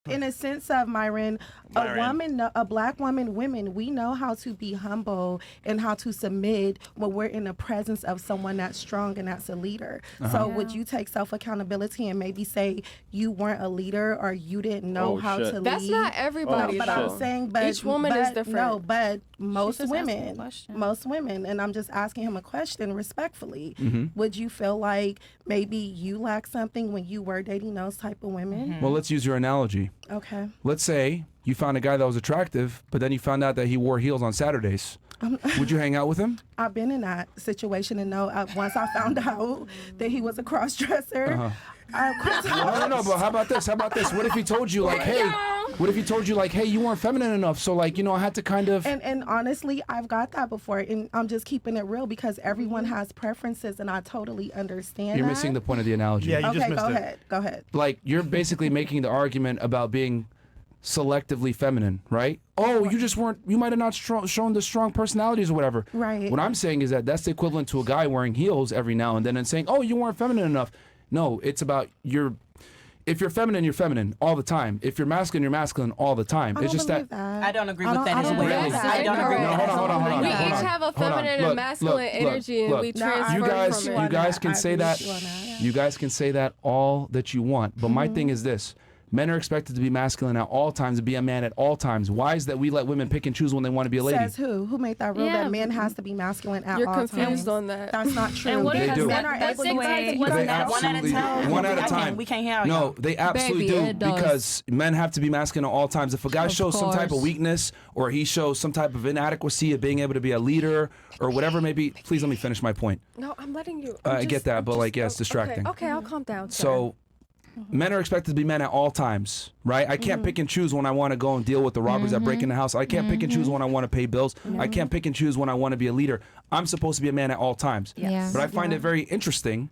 in a sense of Myron, a black women, we know how to be humble and how to submit when we're in the presence of someone that's strong and that's a leader. So would you take self-accountability and maybe say you weren't a leader or you didn't know how to lead? That's not everybody. But I'm saying, each woman is different. No, but most women, and I'm just asking him a question respectfully. Would you feel like maybe you lacked something when you were dating those type of women? Well, let's use your analogy. Okay. Let's say you found a guy that was attractive, but then you found out that he wore heels on Saturdays. Would you hang out with him? I've been in that situation, and once I found out that he was a cross-dresser, No, but how about this? What if he told you like, hey, you weren't feminine enough, so like, I had to kind of. And honestly, I've got that before, and I'm just keeping it real because everyone has preferences, and I totally understand. You're that. missing the point of the analogy. Yeah, you just missed Go ahead. Like, you're basically making the argument about being selectively feminine, right? Oh, you might have not shown the strong personalities or whatever. Right. What I'm saying is that's the equivalent to a guy wearing heels every now and then and saying, oh, you weren't feminine enough. No, it's about if you're feminine, you're feminine all the time. If you're masculine all the time. It's just that. I don't agree with that as well. I don't agree with that. Hold on. We each have a feminine and masculine energy, and we transfer from it. You guys can say that. You guys can say that all that you want, but my thing is this. Men are expected to be masculine at all times, to be a man at all times. Why is that we let women pick and choose when they want to be a lady? Says who? Who made that rule that man has to be masculine at You're all times? You're confused on that. That's not true. And what they do. Men are able to They absolutely do. One at a time. We can't hear you. No, they absolutely do because men have to be masculine at all times. If a guy shows some type of weakness or he shows some type of inadequacy of being able to be a leader or whatever it may be, please let me finish my point. No, I'm letting you. I get that, but like, yeah, it's distracting. Okay, I'll calm down. So. Men are expected to be men at all times, right? I can't pick and choose when I want to go and deal with the robbers that break in the house. I can't pick and choose when I want to pay bills. I can't pick and choose when I want to be a leader. I'm supposed to be a man at all times. Yes. But I find it very interesting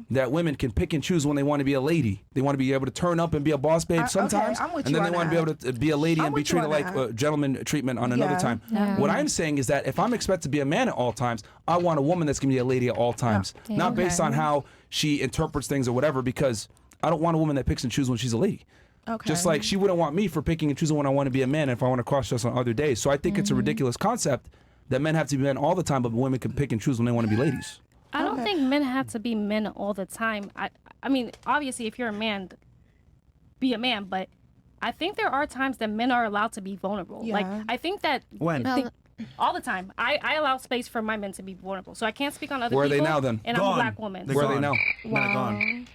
that women can pick and choose when they want to be a lady. They want to be able to turn up and be a boss babe sometimes, and then they want to be able to be a lady and be treated like gentleman treatment on another time. What I'm saying is that if I'm expected to be a man at all times, I want a woman that's going to be a lady at all times, not based on how she interprets things or whatever, because I don't want a woman that picks and chooses when she's a lady. Okay. Just like she wouldn't want me for picking and choosing when I want to be a man if I want to cross-dress on other days. So I think it's a ridiculous concept that men have to be men all the time, but women can pick and choose when they want to be ladies. I don't think men have to be men all the time. I mean, obviously, if you're a man, be a man, but I think there are times that men are allowed to be vulnerable. Yeah. Like, I think that... When? All the time. I allow space for my men to be vulnerable. So I can't speak on other people. Where are they now, then? And I'm a black woman. Where are they now? Men are gone.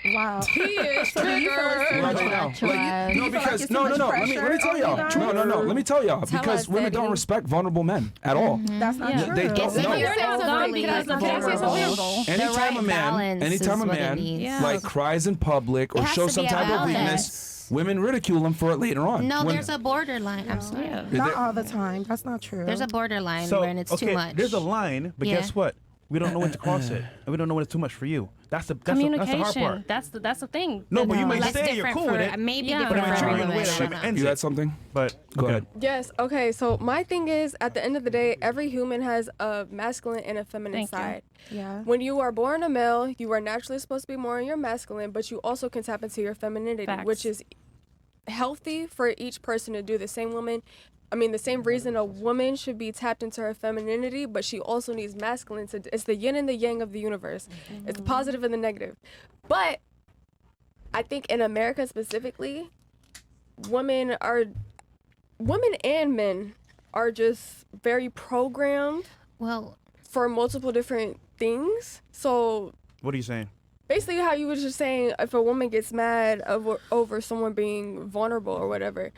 Wow. He is triggered. Where are they now? Because let me tell y'all. No. Let me tell y'all. Because women don't respect vulnerable men at all. That's not true. They don't. So No. you're not gone because of vulnerable. Anytime a man like cries in public or shows some type of weakness, women ridicule him for it later on. No, there's a borderline. I'm sorry. Not all the time. That's not true. There's a borderline when it's too much. There's a line, but guess what? We don't know when to cross it, and we don't know when it's too much for you. That's the hard part. That's the thing. No, but you may say you're cool with it. Maybe but if different you're for treating it the way that everyone. ends You it. had something? But Go ahead. Yes. Okay. So my thing is, at the end of the day, every human has a masculine and a feminine side. Yeah. When you are born a male, you are naturally supposed to be more in your masculine, but you also can tap into your femininity, which is healthy for each person to do. The same reason a woman should be tapped into her femininity, but she also needs masculine. It's the yin and the yang of the universe. It's the positive and the negative. But I think in America specifically, women and men are just very programmed for multiple different things. So what are you saying? Basically how you were just saying, if a woman gets mad over someone being vulnerable or whatever,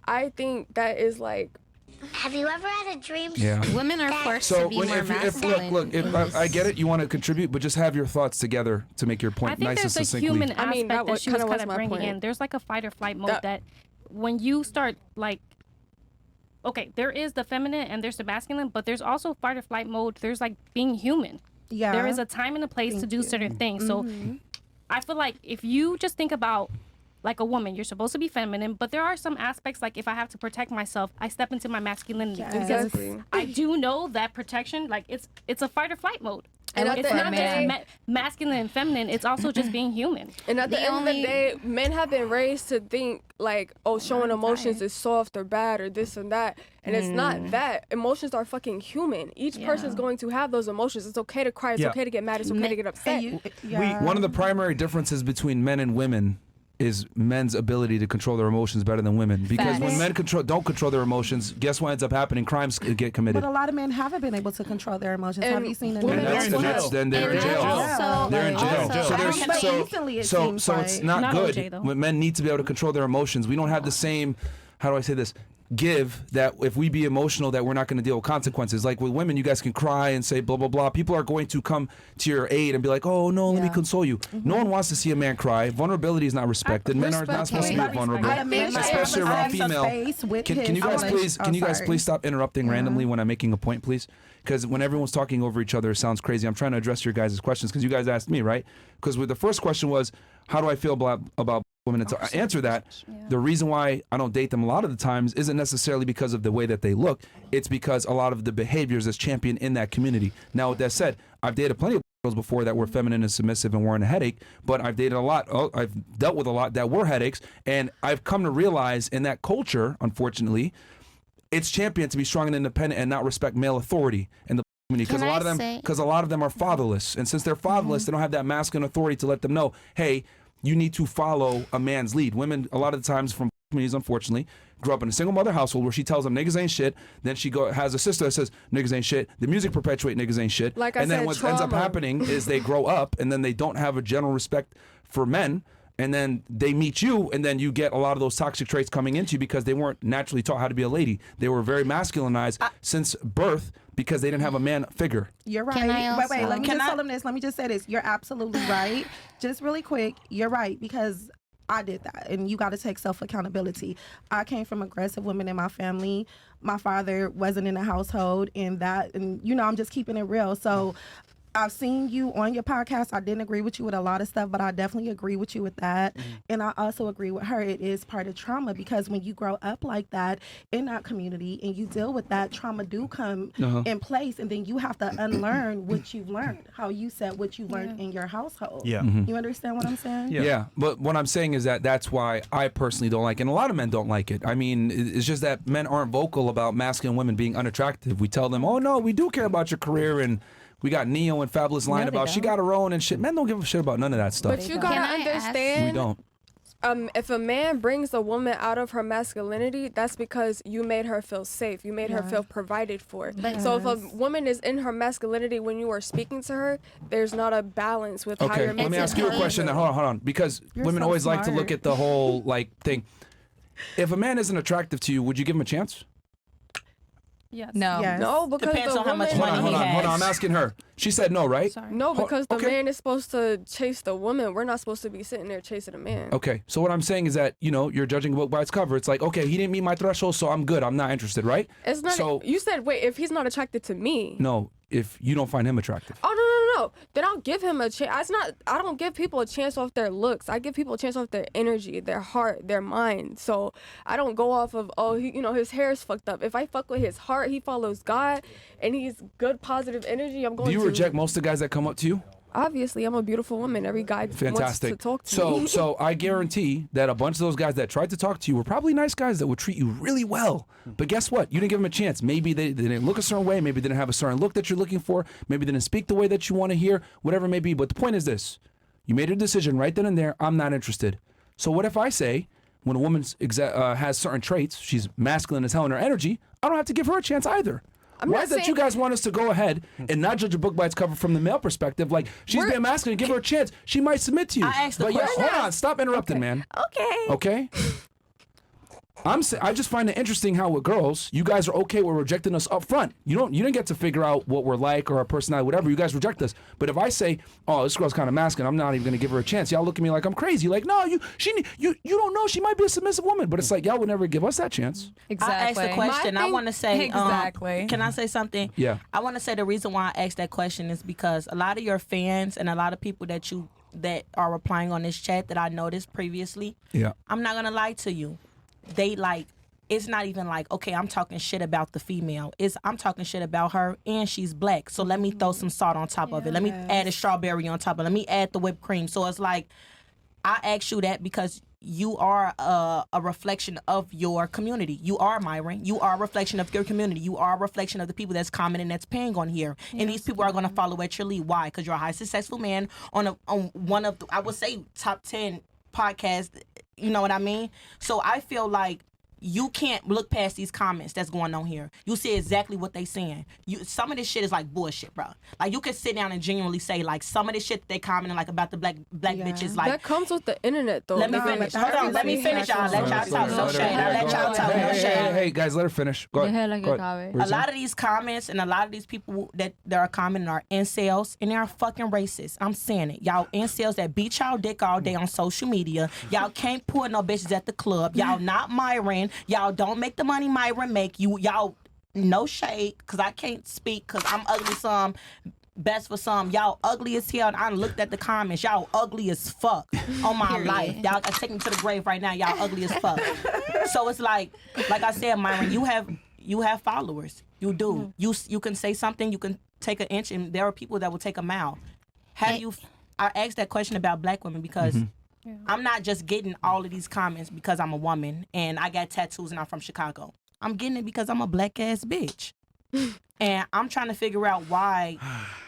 I think that is like... Have you ever had a dream? Yeah. Women are forced to be more masculine. If I get it, you want to contribute, but just have your thoughts together to make your point nice and succinctly. I think there's a human aspect that she was kind of bringing in. There's like a fight or flight mode that when you start like... Okay, there is the feminine and there's the masculine, but there's also fight or flight mode. There's like being human. Yeah. There is a time and a place to do certain things. So I feel like if you just think about like a woman, you're supposed to be feminine, but there are some aspects like if I have to protect myself, I step into my masculinity. Exactly. I do know that protection, like it's a fight or flight mode. And it's not just masculine and feminine. It's also just being human. And at the end of the day, men have been raised to think like, oh, showing emotions is soft or bad or this and that. And it's not that. Emotions are fucking human. Each person's going to have those emotions. It's okay to cry. It's okay to get mad. It's okay to get upset. One of the primary differences between men and women is men's ability to control their emotions better than women. Because when men don't control their emotions, guess what ends up happening? Crimes get committed. But a lot of men haven't been able to control their emotions. Have you seen them? Then they're in jail. They're in jail. So it's not good. When men need to be able to control their emotions. We don't have the same, how do I say this? Give that if we be emotional that we're not going to deal with consequences. Like with women, you guys can cry and say blah blah blah. People are going to come to your aid and be like, oh no, let me console you. No one wants to see a man cry. Vulnerability is not respected. Men are not supposed to be vulnerable, especially around female. Can you guys please stop interrupting randomly when I'm making a point, please? Because when everyone's talking over each other, it sounds crazy. I'm trying to address your guys' questions because you guys asked me, right? Because the first question was, how do I feel about women? And to answer that, the reason why I don't date them a lot of the times isn't necessarily because of the way that they look. It's because a lot of the behaviors that's championed in that community. Now, with that said, I've dated plenty of girls before that were feminine and submissive and weren't a headache, but I've dated a lot. I've dealt with a lot that were headaches, and I've come to realize in that culture, unfortunately, it's championed to be strong and independent and not respect male authority in the community because a lot of them are fatherless, and since they're fatherless, they don't have that masculine authority to let them know, hey, you need to follow a man's lead. Women, a lot of the times from communities, unfortunately, grew up in a single mother household where she tells them niggas ain't shit. Then she has a sister that says niggas ain't shit. The music perpetuate niggas ain't shit. And then what ends up happening is they grow up and then they don't have a general respect for men. And then they meet you, and then you get a lot of those toxic traits coming into you because they weren't naturally taught how to be a lady. They were very masculinized since birth because they didn't have a man figure. You're right. Wait, let me just tell them this. Let me just say this. You're absolutely right. Just really quick, you're right, because I did that, and you got to take self-accountability. I came from aggressive women in my family. My father wasn't in the household, and I'm just keeping it real. So I've seen you on your podcast. I didn't agree with you with a lot of stuff, but I definitely agree with you with that. And I also agree with her. It is part of trauma because when you grow up like that in that community and you deal with that, trauma do come in place, and then you have to unlearn what you've learned, how you said what you learned in your household. Yeah. You understand what I'm saying? Yeah. But what I'm saying is that's why I personally don't like it, and a lot of men don't like it. I mean, it's just that men aren't vocal about masculine women being unattractive. We tell them, oh no, we do care about your career, and we got Neo and Fabulous line about she got her own and shit. Men don't give a shit about none of that stuff. But you gotta understand. We don't. If a man brings a woman out of her masculinity, that's because you made her feel safe. You made her feel provided for. So if a woman is in her masculinity when you are speaking to her, there's not a balance with how you're making. Let me ask you a question. Hold on. Because women always like to look at the whole thing. If a man isn't attractive to you, would you give him a chance? Yes. No. Yes. No, because depends on how much money Hold on. I'm asking her. She said no, right? Sorry. No, because the man is supposed to chase the woman. We're not supposed to be sitting there chasing a man. Okay. So what I'm saying is that, you're judging a book by its cover. It's like, okay, he didn't meet my threshold, so I'm good. I'm not interested, right? It's not. So you said, wait, if he's not attracted to me. No, if you don't find him attractive. Oh, no. Then I'll give him a chance. I don't give people a chance off their looks. I give people a chance off their energy, their heart, their mind. So I don't go off of, his hair is fucked up. If I fuck with his heart, he follows God, and he's good, positive energy, I'm going to. Do you reject most of the guys that come up to you? Obviously, I'm a beautiful woman. Every guy wants to talk to me. So I guarantee that a bunch of those guys that tried to talk to you were probably nice guys that would treat you really well. But guess what? You didn't give them a chance. Maybe they didn't look a certain way. Maybe they didn't have a certain look that you're looking for. Maybe they didn't speak the way that you want to hear. Whatever it may be. But the point is this. You made a decision right then and there. I'm not interested. So what if I say, when a woman has certain traits, she's masculine as hell in her energy, I don't have to give her a chance either. Why is that you guys want us to go ahead and not judge a book by its cover from the male perspective? Like, she's being masculine, give her a chance. She might submit to you. I asked the question. Hold on, stop interrupting, man. Okay? I just find it interesting how with girls, you guys are okay with rejecting us up front. You didn't get to figure out what we're like or our personality, whatever. You guys reject us. But if I say, oh, this girl's kind of masculine, I'm not even going to give her a chance. Y'all look at me like I'm crazy. Like, no, you don't know. She might be a submissive woman. But it's like, y'all would never give us that chance. Exactly. I asked the question. I want to say, exactly. Can I say something? Yeah. I want to say the reason why I asked that question is because a lot of your fans and a lot of people that are replying on this chat that I noticed previously, yeah, I'm not going to lie to you. They like it's not even like, okay, I'm talking shit about the female. I'm talking shit about her, and she's black. So let me throw some salt on top of it. Let me add a strawberry on top of it. Let me add the whipped cream. So it's like, I ask you that because you are a reflection of your community. You are, Myron. You are a reflection of your community. You are a reflection of the people that's commenting, that's paying on here. And these people are going to follow at your lead. Why? Because you're a high successful man on one of the, I would say, top 10 podcasts. You know what I mean? So I feel like you can't look past these comments that's going on here. You see exactly what they saying. Some of this shit is like bullshit, bro. Like, you can sit down and genuinely say, like, some of this shit they commenting like about the black bitches. Like, that comes with the internet, though. Let me finish. Hold on. Let me finish, y'all. Let y'all talk. No shade. I'll let y'all talk. No shade. Hey, guys, let her finish. Go ahead. A lot of these comments and a lot of these people that are commenting are incels, and they are fucking racist. I'm saying it. Y'all incels that beat y'all dick all day on social media. Y'all can't pull no bitches at the club. Y'all not Myron. Y'all don't make the money Myron make. Y'all, no shade, because I can't speak because I'm ugly some, best for some. Y'all ugly as hell, and I looked at the comments. Y'all ugly as fuck on my life. Y'all take me to the grave right now. Y'all ugly as fuck. So it's like I said, Myron, you have followers. You do. You can say something, you can take an inch, and there are people that will take a mile. I asked that question about black women because I'm not just getting all of these comments because I'm a woman and I got tattoos and I'm from Chicago. I'm getting it because I'm a black ass bitch. And I'm trying to figure out why,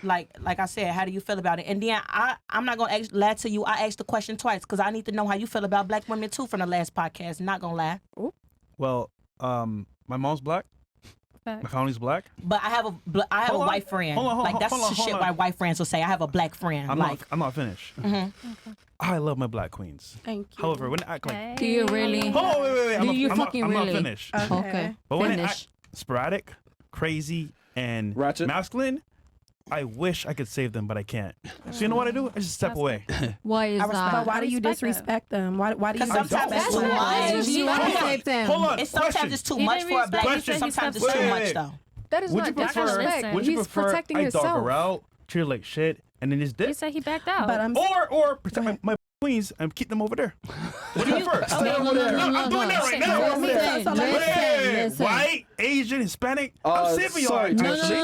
like I said, how do you feel about it? And then I'm not going to lie to you. I asked the question twice because I need to know how you feel about black women too from the last podcast. Not going to lie. Well, my mom's black. My family's black. But I have a white friend. That's the shit my white friends will say. I have a black friend. I'm not finished. Okay. I love my black queens. Thank you. However, when they act like... Do you really? Hold on, wait. Do you I'm fucking not really? finished. Okay. But when they act sporadic, crazy, and masculine, I wish I could save them, but I can't. So you know what I do? I just step away. Why is that? But why do you disrespect them? Why do you sometimes that's why you want to save them. Hold on. And sometimes it's too much for a black person. Sometimes it's too much, though. That is not disrespect. Would you He's prefer protecting I himself. dog her out, treat her like shit, and then just dip? He said he backed out. But Or protect my queens and keep them over there. What do you prefer? I'm doing that right now. Listen. White, Asian, Hispanic. I'm saving y'all.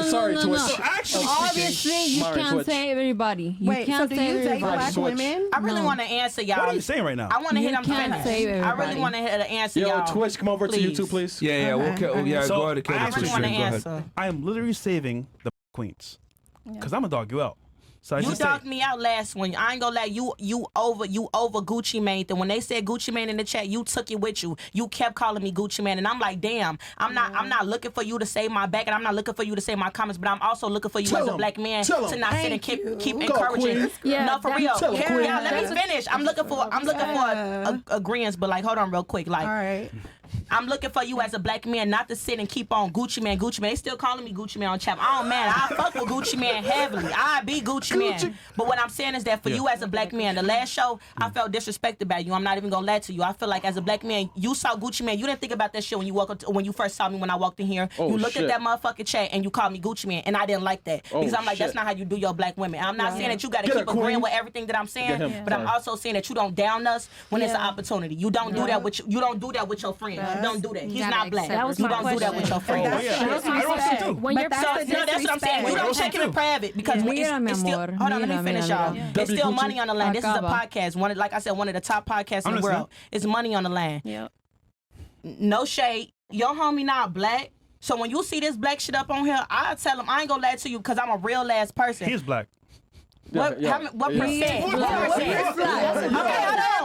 Sorry, No. Twitch. Actually, obviously, you can't say everybody. Wait, so do you date black women? I really want to answer y'all. What are you saying right now? I want to hear them can't finish. say I really want to hear the answer, Yo, y'all. Twitch, come over to YouTube, please. Yeah, yeah. So, Go ahead. I really want to answer. I am literally saving the queens because I'm gonna dog you out. So You dogged me out last one. I ain't gonna lie. You over Gucci Mane. And when they said Gucci Mane in the chat, you took it with you. You kept calling me Gucci Mane, and I'm like, damn. I'm not looking for you to say my back, and I'm not looking for you to say my comments. But I'm also looking for you as a black man to not sit and keep encouraging. Yeah, no, for real. Yeah, let me finish. I'm looking for agreements, but like, hold on, real quick. Like, all right. I'm looking for you as a black man not to sit and keep on Gucci Man. They still calling me Gucci Man on chat. I don't man. I fuck with Gucci Man heavily. I be Gucci Man. But what I'm saying is that for you as a black man, the last show, I felt disrespected by you. I'm not even gonna lie to you. I feel like as a black man, you saw Gucci Man. You didn't think about that shit when you first saw me when I walked in here. You looked at that motherfucking chat and you called me Gucci Man, and I didn't like that because I'm like, that's not how you do your black women. I'm not saying that you gotta keep agreeing with everything that I'm saying, but I'm also saying that you don't down us when it's an opportunity. You don't do that with you don't do that with your friends. You don't do that. He's not black. That was you my don't do that with your friends. When you're that's what I'm saying. You don't check it in private because it's still. Hold on, let me finish, y'all. There's still money on the line. This is a podcast. Like I said, one of the top podcasts in the world. It's money on the line. Yep. No shade. Your homie not black. So when you see this black shit up on here, I tell him I ain't gonna lie to you because I'm a real ass person. He's black. What percent? What percent? Okay, hold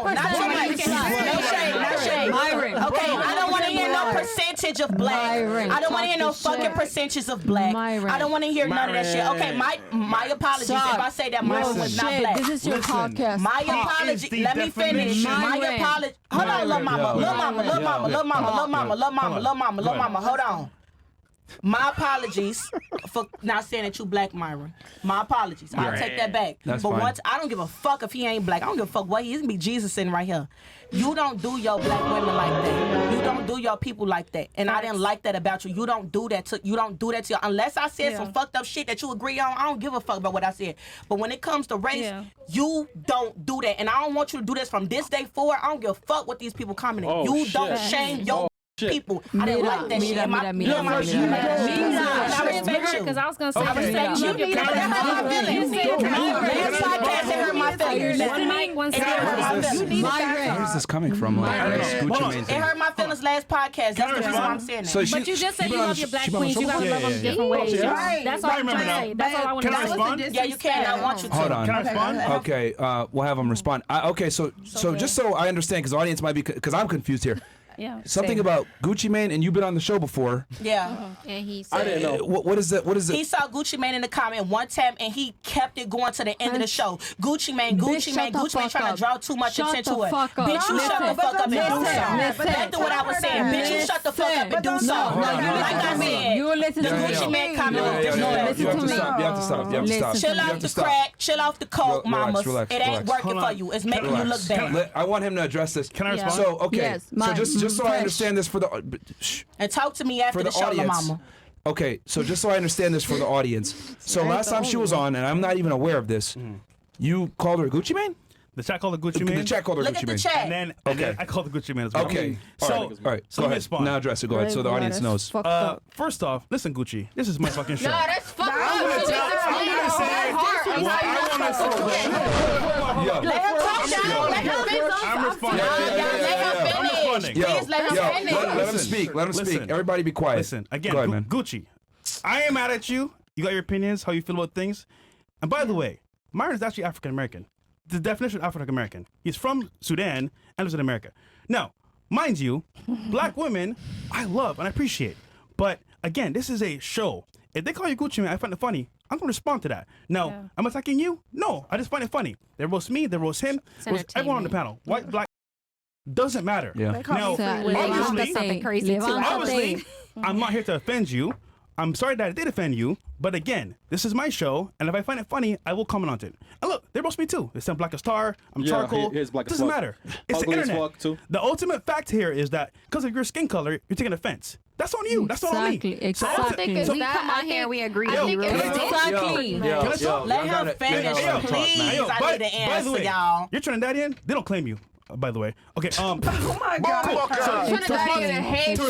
on. Not too much. No shade. Myron. Okay, I don't want to hear no percentage of black. I don't want to hear no fucking percentages of black. I don't want to hear none of that shit. Okay, my apologies if I say that Myron was not black. This is your podcast. My apology. Let me finish. My apology. Hold on, little mama. Hold on. My apologies for not saying that you black, Myron. My apologies. I'll take that back. That's but fine. once I don't give a fuck if he ain't black. I don't give a fuck what he is. Be Jesus sitting right here. You don't do your black women like that. You don't do your people like that. And I didn't like that about you. You don't do that to you. Unless I said some fucked up shit that you agree on, I don't give a fuck about what I said. But when it comes to race, you don't do that. And I don't want you to do this from this day forward. I don't give a fuck what these people commenting. You don't shame your people. I didn't like that shit. And I respect you. Because I was going to say, I respect you. Last podcast, it hurt my feelings. Where is this coming from? It hurt my feelings last podcast. That's the reason why I'm saying that. But you just said you love your black queens. You got to love them different ways. That's all I'm trying to say. That's all I want to say. Can I respond? Yeah, you can. I want you to. Hold on. Can I respond? Okay, we'll have them respond. Okay, so just so I understand, because the audience might be, because I'm confused here. Yeah. Something about Gucci Mane, and you've been on the show before. Yeah. And he said, I didn't know. What is it? What is it? He saw Gucci Mane in the comment one time, and he kept it going to the end of the show. Gucci Mane trying to draw too much attention to it. Bitch, you shut the fuck up and do something. Back to what I was saying. Bitch, you shut the fuck up and do something. Like I said, you listen to Gucci Mane comment was disrespectful. You have to stop. You have to stop. You have to stop. Chill out the crack. Chill off the coke, mamas. It ain't working for you. It's making you look bad. I want him to address this. Can I respond? So, okay. Yes, So just so I understand this for the and talk to me after the show, la mama. Okay, so just so I understand this for the audience. So last time she was on, and I'm not even aware of this, you called her Gucci Mane? The chat called her Gucci Mane. The chat called her Look Gucci at the Mane. chat. And then I called her Gucci Mane as well. Okay. So, all right. Go ahead. respond. Now address it. Go ahead, so the audience knows. First off, listen, Gucci. This is my fucking show. Nah, that's fucked up. I'm gonna say what I want to say. Let her talk down. Let her finish. I'm responding. Please let her finish. Let him speak. Let him speak. Everybody be quiet. Listen, again, Go ahead, man. Gucci. I am mad at you. You got your opinions, how you feel about things. And by the way, Myron is actually African American. The definition of African American. He's from Sudan and lives in America. Now, mind you, black women, I love and I appreciate. But again, this is a show. If they call you Gucci Mane, I find it funny. I'm going to respond to that. Now, I'm attacking you? No, I just find it funny. They roast me, they roast him, roast everyone on the panel. White, black, doesn't matter. Yeah. Now, obviously, I'm not here to offend you. I'm sorry that I did offend you, but again, this is my show, and if I find it funny, I will comment on it. And look, they roast me too. They said black as tar, I'm charcoal. Doesn't matter. It's the internet. The ultimate fact here is that because of your skin color, you're taking offense. That's on you. That's not on me. Exactly. So We come out here, we agree. Exactly. Let her finish, please. I need an answer, y'all. You're Trinidadian? They don't claim you. By the way, okay. Oh my God! Cool. To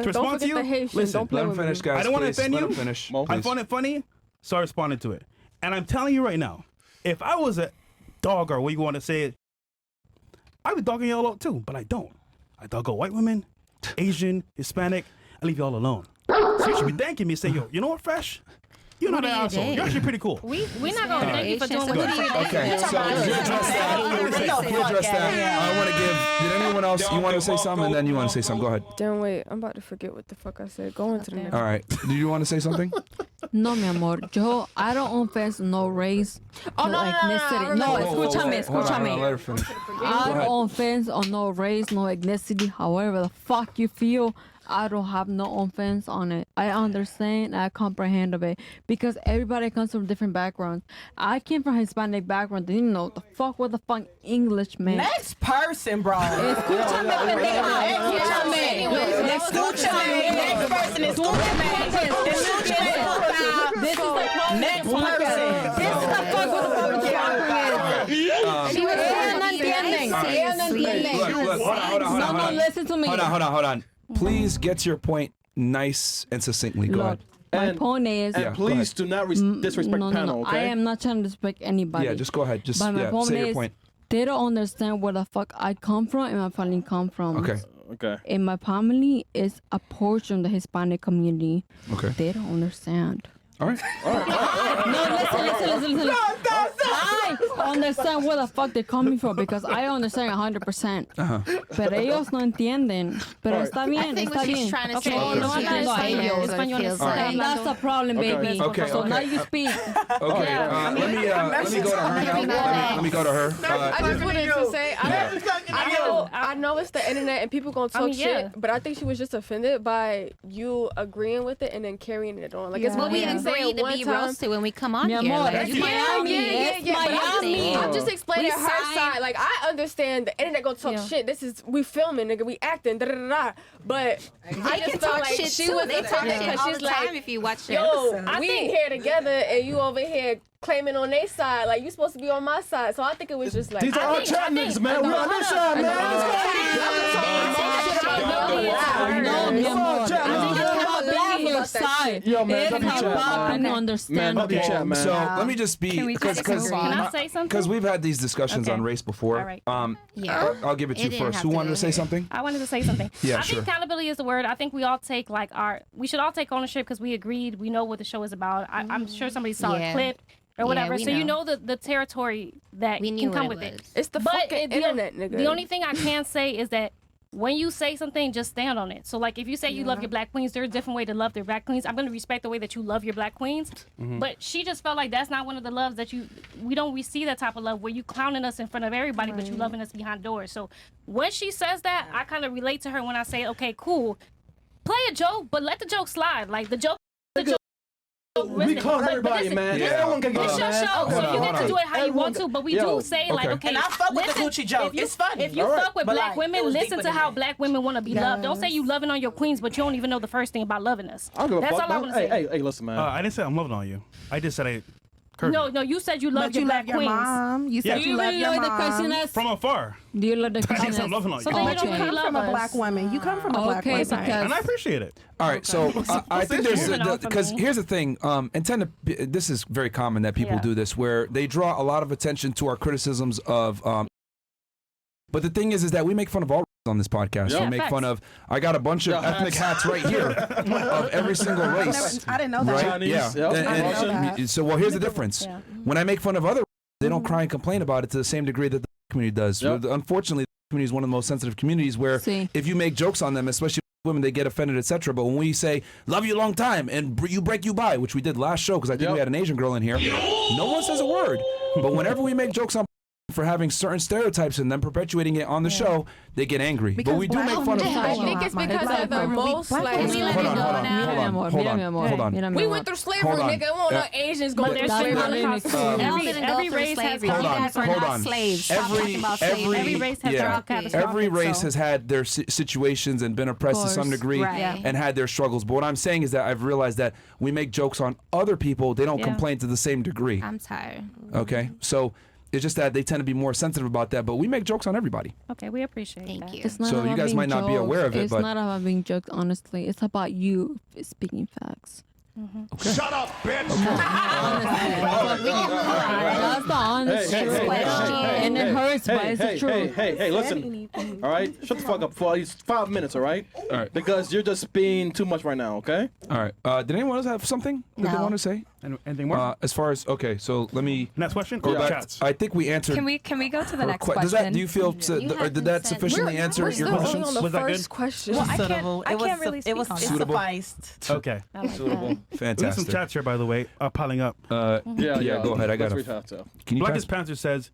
respond to you, listen. Let him finish, guys. I don't want to offend you. Let him finish. I found it funny, so I responded to it. And I'm telling you right now, if I was a dog or what you want to say it, I would dog y'all out too, but I don't. I dog out white women, Asian, Hispanic. I leave y'all alone. So you should be thanking me, saying, yo, you know what, Fresh? You're not an asshole. You're actually pretty cool. We're not going to thank you for doing what you did. Okay, so you address that. I want to give. Did anyone else? You want to say something, and then you want to say something. Go ahead. Damn, wait. I'm about to forget what the fuck I said. Go on to the next. All right. Do you want to say something? No, mi amor. I don't offense no race, ethnicity. No, escúchame. Let her finish. I don't offense on no race, no ethnicity. However the fuck you feel, I don't have no offense on it. I understand, I comprehend of it, because everybody comes from different backgrounds. I came from Hispanic background. Didn't know the fuck what the fuck English meant. Next person, bro. Escúchame, pendeja. Next person is This is the next person. This is the fuck what the fuck listen to me. Hold on. Please get to your point nice and succinctly. Go ahead. My point is... And please do not disrespect the panel, okay? I am not trying to disrespect anybody. Yeah, just go ahead. Just but my point say is, your point. They don't understand where the fuck I come from and my family come from. Okay. And my family is a portion of the Hispanic community. Okay. They don't understand. All right. No, listen. I understand where the fuck they're coming from because I understand 100%. Pero ellos no entienden. Pero está bien, está bien. And that's the problem, baby. Okay. So now you speak. Okay. Let me go to her now. Let me go to her. I just wanted to say, I know it's the internet and people gonna talk shit, but I think she was just offended by you agreeing with it and then carrying it on. Like it's what we didn't say to be roasted when we come on here. It's Miami. I'm just explaining her side. Like I understand the internet gonna talk shit. This is we filming, nigga. We acting. But I just felt like she was they talk shit all the time if you watch the episode. We here together and you over here claiming on their side. Like you supposed to be on my side. So I think it was just like these are our chat niggas, man. We're on this side, man. side. Yo, man, It's don't be chat, about man. understanding. Man, don't be chat, man. So let me just be because Can I say something? because we've had these discussions on race before. All right. I'll give it to you first. Who wanted to say something? I wanted to say something. Yeah, I sure. think accountability is the word. I think we all take we should all take ownership because we agreed. We know what the show is about. I'm sure somebody saw a clip or whatever. we So you know. know the territory that We knew can come what with it it. was. It's the fucking internet, nigga. The only thing I can say is that when you say something, just stand on it. So like if you say you love your black queens, there's a different way to love their black queens. I'm gonna respect the way that you love your black queens. But she just felt like that's not one of the loves that we don't receive that type of love where you clowning us in front of everybody, but you loving us behind doors. So when she says that, I kind of relate to her when I say, okay, cool, play a joke, but let the joke slide. Like the joke. We call everybody, man. Everyone can get It's your show, so you get to do it how you want to. But we do say like, okay, And I fuck with the Gucci joke. It's funny. If you fuck with But, black like, it women, was listen deeper to than how that. black women want to be loved. Don't say you loving on your queens, but you don't even know the first thing about loving us. I don't give a That's fuck, all I man. want to say. Hey, listen, man. I didn't say I'm loving on you. I just said I. No, you said you love But your you black love your queens. mom. You said Yeah. you love your the question mom. is, From afar. do you love the I didn't question say I'm loving on So you. then you But you don't come love from a us. black woman. You come from a black Okay, woman. because And I appreciate it. All right, so I think there's Moving on from because me. here's the thing. This is very common that people do this, where they draw a lot of attention to our criticisms of. But the thing is that we make fun of all on this podcast. Yeah. We make fun of. I got a bunch of ethnic hats right here of every single race. I didn't know that. Right? Chinese, Yeah. yep. And- I didn't know and- that. so well, here's the difference. Yeah. When I make fun of other, they don't cry and complain about it to the same degree that the community does. Yep. Unfortunately, the community is one of the most sensitive communities where See. if you make jokes on them, especially women, they get offended, etc. But when we say "love you a long time" and you break you by, which we did last show because I think we had an Asian girl in here, no one says a word. But whenever we make jokes on for having certain stereotypes and then perpetuating it on the show, they get angry. Because but we do black make fun of. women- I think it's because of the most like. Can we let Hold it on, go hold on, now? hold on, hold on, hold on. We went through slavery, Hold on. nigga. We don't know Asians going But through there's been slavery. Holocaust. Y'all didn't go Every through race has slavery. Hold You on, guys were hold not on. slaves. Stop talking about slavery. Every race has their own catastrophic. Every race so- has had their situations and been oppressed to some course. degree Right. and had their struggles. But what I'm saying is that I've realized that we make jokes on other people. They don't complain to the same degree. I'm tired. Okay? So it's just that they tend to be more sensitive about that. But we make jokes on everybody. Okay, we appreciate Thank that. you. It's not So you about guys being might not be aware of it, It's but- not about being joked, honestly. It's about you speaking facts. Shut up, bitch. That's the honest truth. And it hurts, but it's the truth. Hey, listen. All right? Shut the fuck up for at least 5 minutes, all right? All right. Because you're just being too much right now, okay? All right. Did anyone else have something that they No. want to say? Anything more? As far as, okay, so let me Next question? go Or back. chats? I think we answered. Can we go to the her next Does question? do you feel, or did that sufficiently answer We're your still questions? on the Was that first good? question. Well, I Suitable. can't really speak It was on that. Suitable. sufficed. Okay. I like Suitable. that. There's some Fantastic. chats here, by the way, piling up. Yeah, go ahead. I got Let's it. read that, so. Can you Blackest pass? Panther says,